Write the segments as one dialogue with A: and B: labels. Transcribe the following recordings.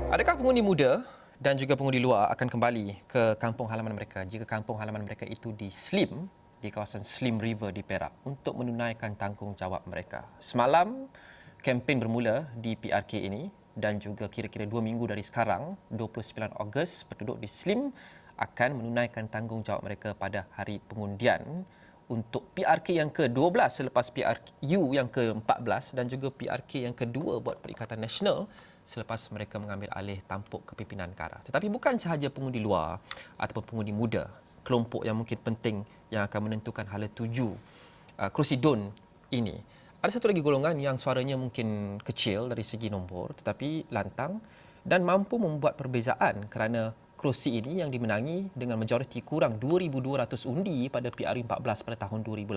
A: Adakah pengundi muda dan juga pengundi luar akan kembali ke kampung halaman mereka jika kampung halaman mereka itu di Slim, di kawasan Slim River di Perak untuk menunaikan tanggungjawab mereka? Semalam, kempen bermula di PRK ini dan juga kira-kira 2 minggu dari sekarang, 29 Ogos, penduduk di Slim akan menunaikan tanggungjawab mereka pada hari pengundian untuk PRK yang ke-12 selepas PRU yang ke-14 dan juga PRK yang kedua buat Perikatan Nasional selepas mereka mengambil alih tampuk kepimpinan KARA. Tetapi bukan sahaja pengundi luar ataupun pengundi muda, kelompok yang mungkin penting yang akan menentukan hala tuju kerusi DUN ini. Ada satu lagi golongan yang suaranya mungkin kecil dari segi nombor tetapi lantang dan mampu membuat perbezaan kerana kerusi ini yang dimenangi dengan majoriti kurang 2,200 undi pada PRU 14 pada tahun 2018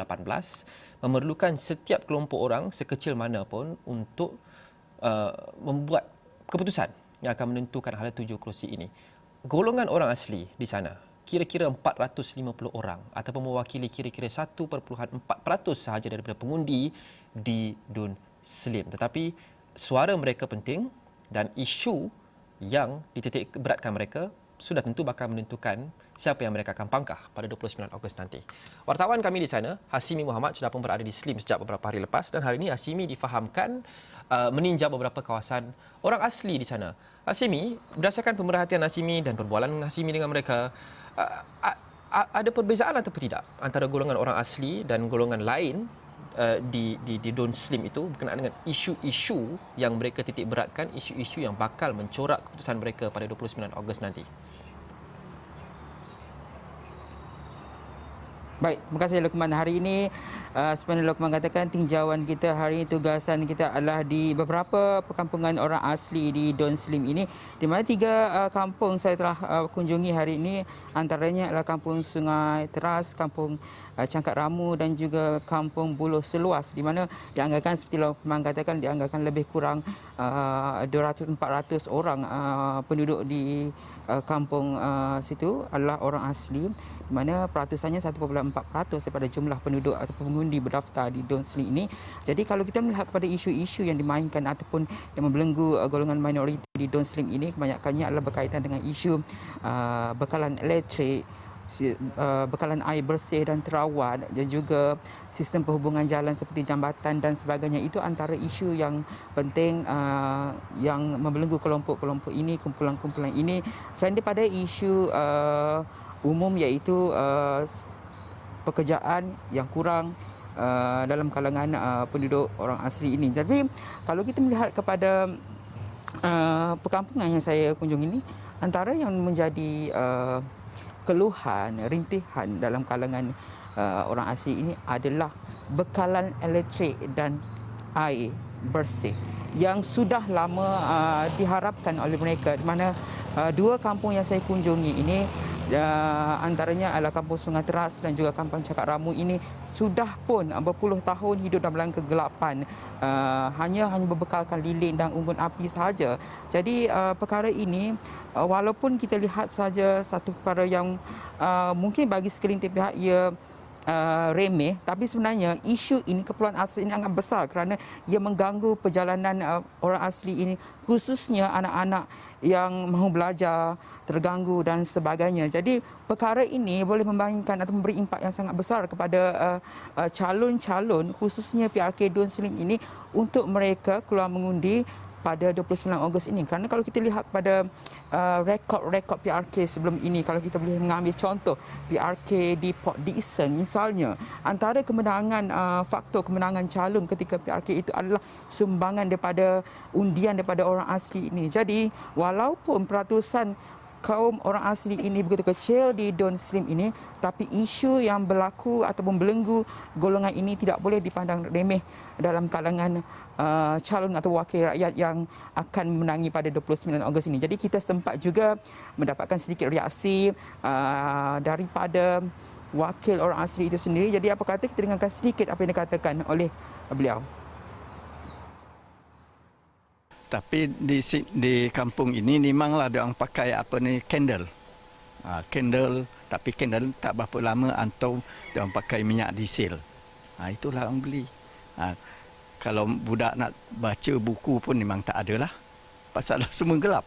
A: memerlukan setiap kelompok orang sekecil mana pun untuk membuat keputusan yang akan menentukan hala tuju kerusi ini. Golongan orang asli di sana kira-kira 450 orang ataupun mewakili kira-kira 1.4% sahaja daripada pengundi di DUN Slim. Tetapi suara mereka penting dan isu yang dititik beratkan mereka sudah tentu bakal menentukan siapa yang mereka akan pangkah pada 29 Ogos nanti. Wartawan kami di sana, Hasimi Muhammad, sudah pun berada di Slim sejak beberapa hari lepas dan hari ini Hasimi difahamkan meninjau beberapa kawasan orang asli di sana. Hasimi, berdasarkan pemerhatian Hasimi dan perbualan Hasimi dengan mereka, ada perbezaan atau tidak antara golongan orang asli dan golongan lain di DUN Slim itu berkenaan dengan isu-isu yang mereka titik beratkan, isu-isu yang bakal mencorak keputusan mereka pada 29 Ogos nanti.
B: Baik, terima kasih Luqman. Hari ini seperti Luqman katakan, tinjauan kita hari ini, tugasan kita adalah di beberapa perkampungan orang asli di DUN Slim ini, di mana 3 kampung saya telah kunjungi hari ini, antaranya adalah Kampung Sungai Teras, Kampung Cangkat Ramu dan juga Kampung Buloh Seluas, di mana dianggarkan seperti Luqman katakan, dianggarkan lebih kurang 200-400 orang penduduk di kampung situ adalah orang asli, di mana peratusannya 1.4% daripada jumlah penduduk atau pengundi berdaftar di DUN Slim ini. Jadi kalau kita melihat kepada isu-isu yang dimainkan ataupun yang membelenggu golongan minoriti di DUN Slim ini, kebanyakannya adalah berkaitan dengan isu bekalan elektrik, bekalan air bersih dan terawat dan juga sistem perhubungan jalan seperti jambatan dan sebagainya. Itu antara isu yang penting yang membelenggu kelompok-kelompok ini, kumpulan-kumpulan ini. Selain daripada isu umum iaitu pekerjaan yang kurang dalam kalangan penduduk orang asli ini. Tapi kalau kita melihat kepada perkampungan yang saya kunjungi ini, antara yang menjadi keluhan, rintihan dalam kalangan orang asli ini adalah bekalan elektrik dan air bersih yang sudah lama diharapkan oleh mereka, di mana 2 kampung yang saya kunjungi ini, antaranya adalah Kampung Sungai Teras dan juga Kampung Cangkat Ramu ini sudah pun berpuluh tahun hidup dalam kegelapan, hanya berbekalkan lilin dan unggun api sahaja. Jadi perkara ini walaupun kita lihat saja satu perkara yang mungkin bagi segelintir pihak ia remeh, tapi sebenarnya isu ini, keperluan asli ini sangat besar kerana ia mengganggu perjalanan orang asli ini, khususnya anak-anak yang mahu belajar, terganggu dan sebagainya. Jadi perkara ini boleh membahayakan atau memberi impak yang sangat besar kepada calon-calon, khususnya PRK DUN Slim ini, untuk mereka keluar mengundi pada 29 Ogos ini. Kerana kalau kita lihat pada rekod-rekod PRK sebelum ini, kalau kita boleh mengambil contoh PRK di Port Dickson misalnya, antara kemenangan, faktor kemenangan calon ketika PRK itu adalah sumbangan daripada undian daripada orang asli ini. Jadi walaupun peratusan kaum orang asli ini begitu kecil di DUN Slim ini, tapi isu yang berlaku ataupun belenggu golongan ini tidak boleh dipandang remeh dalam kalangan calon atau wakil rakyat yang akan menangi pada 29 Ogos ini. Jadi kita sempat juga mendapatkan sedikit reaksi daripada wakil orang asli itu sendiri. Jadi apa kata, kita dengarkan sedikit apa yang dikatakan oleh beliau.
C: Tapi di kampung ini memanglah dia orang pakai apa ni, candle. Candle, tapi candle tak berapa lama atau dia orang pakai minyak diesel. Itulah orang beli. Kalau budak nak baca buku pun memang tak ada lah. Pasal semua gelap.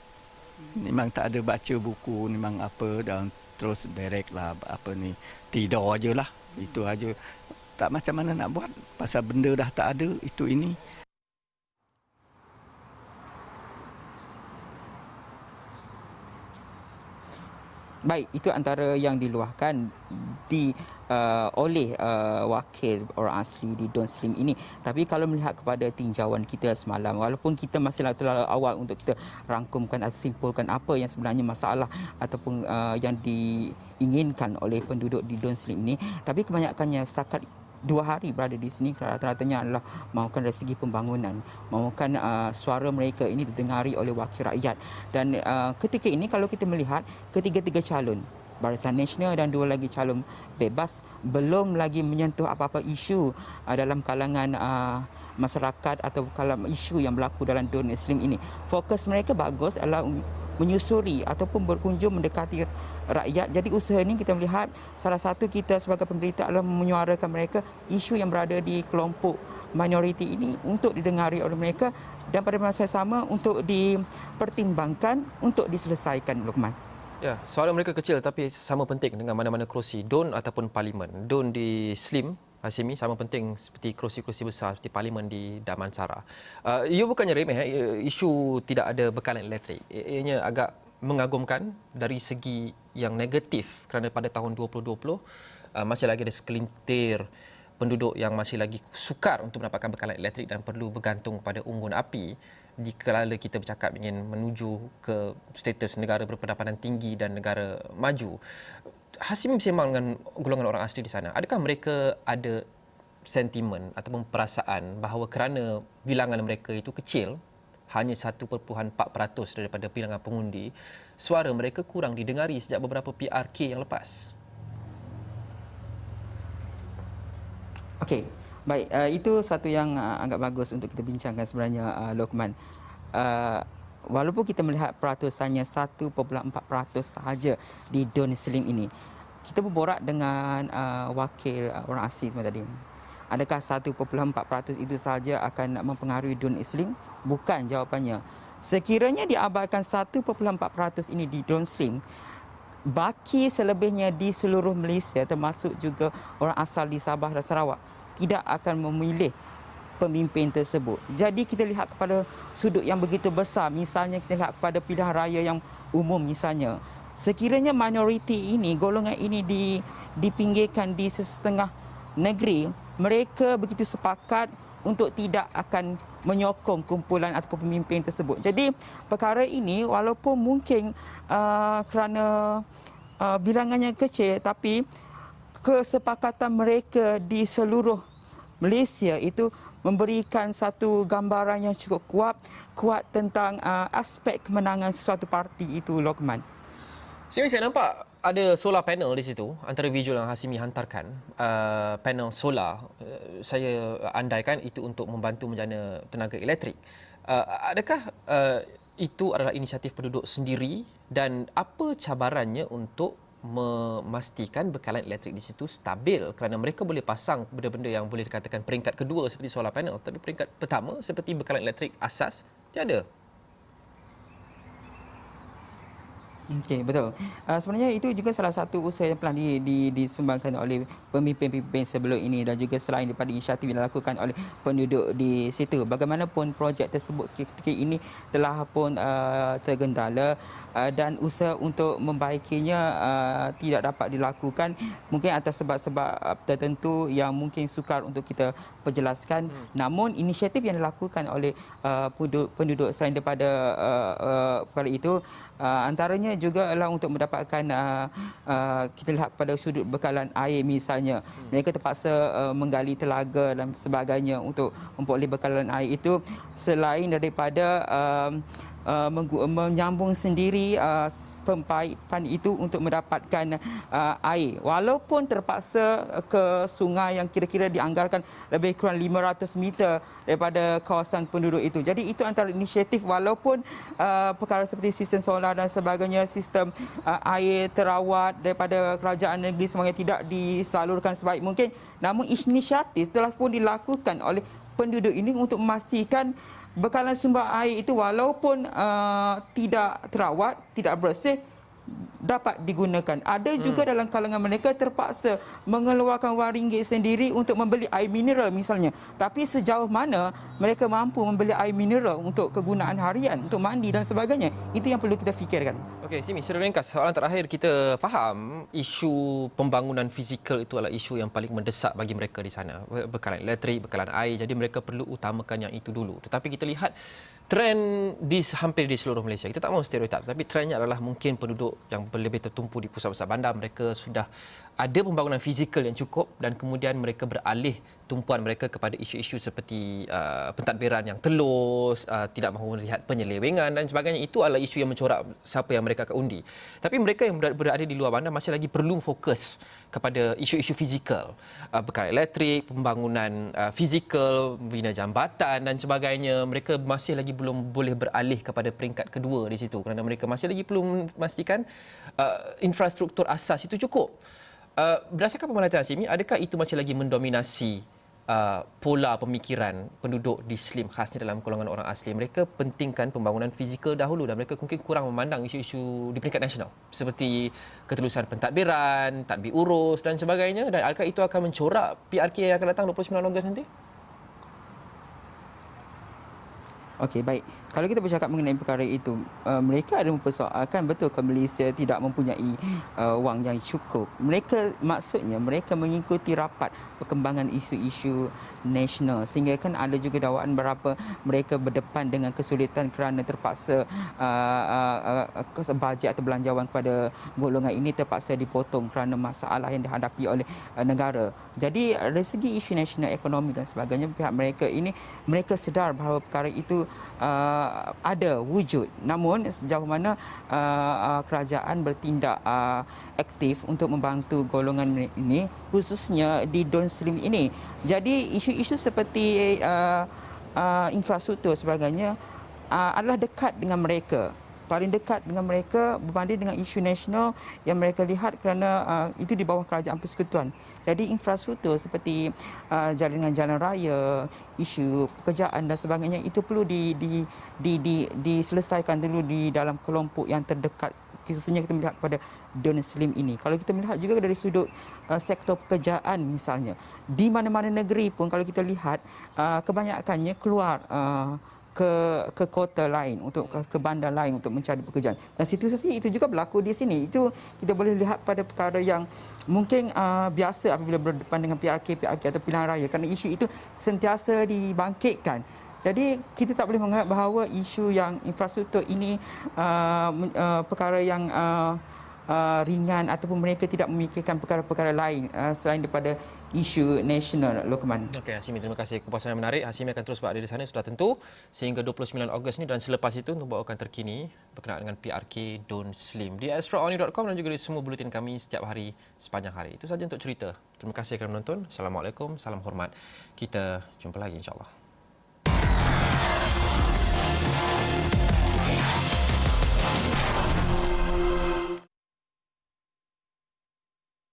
C: Memang tak ada baca buku, memang apa dan terus berek lah apa ni tidur aje lah. Itu aja. Tak macam mana nak buat pasal benda dah tak ada itu ini.
B: Baik, itu antara yang diluahkan oleh wakil orang asli di Don Slim ini. Tapi kalau melihat kepada tinjauan kita semalam, walaupun kita masih terlalu awal untuk kita rangkumkan atau simpulkan apa yang sebenarnya masalah ataupun yang diinginkan oleh penduduk di Don Slim ini, tapi kebanyakannya setakat 2 hari berada di sini, rata-ratanya adalah mahukan dari segi pembangunan, mahukan suara mereka ini didengari oleh wakil rakyat. Dan ketika ini kalau kita melihat ketiga-tiga calon, Barisan Nasional dan 2 lagi calon bebas, belum lagi menyentuh apa-apa isu dalam kalangan masyarakat atau kalangan isu yang berlaku dalam Don Slim ini. Fokus mereka bagus adalah menyusuri ataupun berkunjung mendekati rakyat. Jadi usaha ini kita melihat salah satu kita sebagai pemberita adalah menyuarakan mereka isu yang berada di kelompok minoriti ini untuk didengari oleh mereka dan pada masa yang sama untuk dipertimbangkan untuk diselesaikan, Luqman.
A: Ya, suara mereka kecil tapi sama penting dengan mana-mana kerusi Don ataupun parlimen. Don di Slim Hasimi sama penting seperti kerusi-kerusi besar seperti parlimen di Damansara. Ia bukannya remeh, isu tidak ada bekalan elektrik. Ianya agak mengagumkan dari segi yang negatif kerana pada tahun 2020 masih lagi ada sekelintir penduduk yang masih lagi sukar untuk mendapatkan bekalan elektrik dan perlu bergantung kepada unggun api jika kita bercakap ingin menuju ke status negara berpendapatan tinggi dan negara maju. Hasimi bersembang dengan golongan orang asli di sana. Adakah mereka ada sentimen ataupun perasaan bahawa kerana bilangan mereka itu kecil, hanya 1.4% daripada bilangan pengundi, suara mereka kurang didengari sejak beberapa PRK yang lepas?
B: Okey, baik. Itu satu yang agak bagus untuk kita bincangkan sebenarnya, Luqman. Walaupun kita melihat peratusannya 1.4% sahaja di Don Slim ini, kita berborak dengan wakil orang asli tadi. Adakah 1.4% itu sahaja akan mempengaruhi Don Slim? Bukan jawapannya. Sekiranya diabaikan 1.4% ini di Don Slim, baki selebihnya di seluruh Malaysia termasuk juga orang asal di Sabah dan Sarawak tidak akan memilih pemimpin tersebut. Jadi kita lihat kepada sudut yang begitu besar, misalnya kita lihat kepada pilihan raya yang umum misalnya. Sekiranya minoriti ini, golongan ini dipinggirkan di setengah negeri, mereka begitu sepakat untuk tidak akan menyokong kumpulan ataupun pemimpin tersebut. Jadi perkara ini walaupun mungkin kerana bilangannya kecil, tapi kesepakatan mereka di seluruh Malaysia itu memberikan satu gambaran yang cukup kuat tentang aspek kemenangan suatu parti itu, Luqman.
A: Saya nampak ada solar panel di situ, antara visual yang Hasimi hantarkan, panel solar. Saya andaikan itu untuk membantu menjana tenaga elektrik. Adakah itu adalah inisiatif penduduk sendiri dan apa cabarannya untuk memastikan bekalan elektrik di situ stabil, kerana mereka boleh pasang benda-benda yang boleh dikatakan peringkat kedua seperti solar panel, tapi peringkat pertama seperti bekalan elektrik asas tiada.
B: Okey, betul. Sebenarnya itu juga salah satu usaha yang pernah disumbangkan oleh pemimpin-pemimpin sebelum ini dan juga selain daripada inisiatif yang dilakukan oleh penduduk di situ. Bagaimanapun projek tersebut ketika ini telah pun tergendala dan usaha untuk membaikinya tidak dapat dilakukan mungkin atas sebab-sebab tertentu yang mungkin sukar untuk kita perjelaskan. Namun inisiatif yang dilakukan oleh penduduk selain daripada perkara itu antaranya juga adalah untuk mendapatkan kita lihat pada sudut bekalan air misalnya. Mereka terpaksa menggali telaga dan sebagainya untuk memperoleh bekalan air itu selain daripada menyambung sendiri pempaipan itu untuk mendapatkan air. Walaupun terpaksa ke sungai yang kira-kira dianggarkan lebih kurang 500 meter daripada kawasan penduduk itu. Jadi itu antara inisiatif walaupun perkara seperti sistem solar dan sebagainya, sistem air terawat daripada kerajaan negeri semuanya tidak disalurkan sebaik mungkin. Namun inisiatif telah pun dilakukan oleh penduduk ini untuk memastikan bekalan sumber air itu walaupun tidak terawat, tidak bersih, dapat digunakan. Ada juga dalam kalangan mereka terpaksa mengeluarkan wang ringgit sendiri untuk membeli air mineral misalnya. Tapi sejauh mana mereka mampu membeli air mineral untuk kegunaan harian, untuk mandi dan sebagainya, itu yang perlu kita fikirkan.
A: Okey, Simi, secara ringkas, soalan terakhir, kita faham isu pembangunan fizikal itu adalah isu yang paling mendesak bagi mereka di sana. Bekalan elektrik, bekalan air, jadi mereka perlu utamakan yang itu dulu. Tetapi kita lihat trend hampir di seluruh Malaysia. Kita tak mahu stereotip, tapi trendnya adalah mungkin penduduk yang lebih tertumpu di pusat-pusat bandar, mereka sudah ada pembangunan fizikal yang cukup dan kemudian mereka beralih tumpuan mereka kepada isu-isu seperti pentadbiran yang telus, tidak mahu melihat penyelewengan dan sebagainya. Itu adalah isu yang mencorak siapa yang mereka akan undi. Tapi mereka yang berada di luar bandar masih lagi perlu fokus kepada isu-isu fizikal, bekalan elektrik, pembangunan fizikal, bina jambatan dan sebagainya. Mereka masih lagi belum boleh beralih kepada peringkat kedua di situ kerana mereka masih lagi perlu memastikan infrastruktur asas itu cukup. Berdasarkan pemerhatian Simi, adakah itu masih lagi mendominasi pola pemikiran penduduk di Slim, khasnya dalam golongan orang asli? Mereka pentingkan pembangunan fizikal dahulu dan mereka mungkin kurang memandang isu-isu di peringkat nasional seperti ketelusan pentadbiran, tadbir urus dan sebagainya. Dan adakah itu akan mencorak PRK yang akan datang 29 Ogos nanti?
B: Okey, baik. Kalau kita bercakap mengenai perkara itu, mereka ada mempersoalkan betul ke Malaysia tidak mempunyai wang yang cukup. Maksudnya mereka mengikuti rapat perkembangan isu-isu nasional sehingga kan ada juga dakwaan berapa mereka berdepan dengan kesulitan kerana terpaksa bajet atau belanjawan kepada golongan ini terpaksa dipotong kerana masalah yang dihadapi oleh negara. Jadi dari segi isu nasional, ekonomi dan sebagainya, pihak mereka sedar bahawa perkara itu ada wujud, namun sejauh mana kerajaan bertindak aktif untuk membantu golongan ini, khususnya di Don Slim ini. Jadi isu-isu seperti infrastruktur sebagainya adalah dekat dengan mereka, paling dekat dengan mereka berbanding dengan isu nasional yang mereka lihat kerana itu di bawah kerajaan persekutuan. Jadi infrastruktur seperti jalan raya, isu pekerjaan dan sebagainya itu perlu diselesaikan dulu di dalam kelompok yang terdekat. Khususnya kita melihat kepada Don Slim ini. Kalau kita melihat juga dari sudut sektor pekerjaan misalnya, di mana-mana negeri pun kalau kita lihat kebanyakannya keluar ke kota lain, untuk ke bandar lain untuk mencari pekerjaan. Dan situasi itu juga berlaku di sini. Itu kita boleh lihat pada perkara yang mungkin biasa apabila berdepan dengan PRK atau pilihan raya, kerana isu itu sentiasa dibangkitkan. Jadi kita tak boleh menganggap bahawa isu yang infrastruktur ini perkara yang ringan ataupun mereka tidak memikirkan perkara-perkara lain selain daripada isu nasional, Lokman.
A: Okey, Hasimi, terima kasih. Kupasan yang menarik. Hasimi akan terus berada di sana, sudah tentu, sehingga 29 Ogos ini dan selepas itu untuk bawakan terkini berkenaan dengan PRK Don Slim di astronews.com dan juga di semua buletin kami setiap hari sepanjang hari. Itu saja untuk cerita. Terima kasih kerana menonton. Assalamualaikum, salam hormat. Kita jumpa lagi insya-Allah.